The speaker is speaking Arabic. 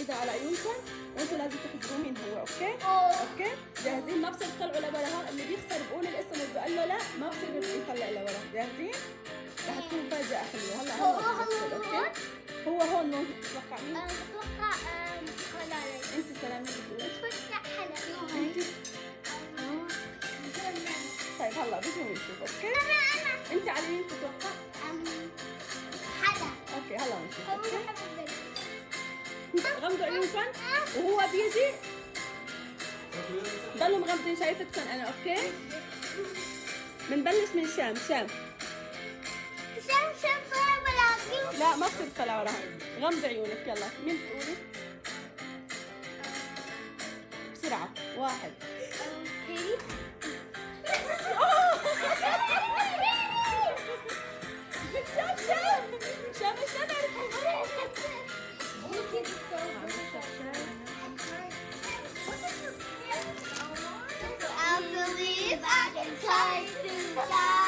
كده على عيونكم وانتوا لازم تحسبوا مين هو. اوكي؟ أوه. اوكي؟ جاهزين؟ ما بصير تطلعوا لورا، اللي بيخسر بقول الاسم واللي بقول له لا ما بصير يطلع لورا. جاهزين؟ رح تكون مفاجأة حلوة. هلا اوكي؟ هو هون ممكن تتوقع مين؟ أتوقع خلالي. انت سلام مين بتقولي؟ أتوقع حلا. انت؟ طيب هلا بيجي ونشوف. اوكي؟ انت على مين تتوقع؟ حلا. اوكي هلا ونشوف. هو اوكي؟ حلا. غمضوا عيونكم وهو بيجي ضلوا مغمضين. شايفتكم انا. اوكي؟ بنبلش من شام. شام شم ولا لا ما بصير تطلع وراها. غمض عيونك. يلا مين بتقولي؟ بسرعة. واحد. شام شام شام شام I believe I can touch the sky.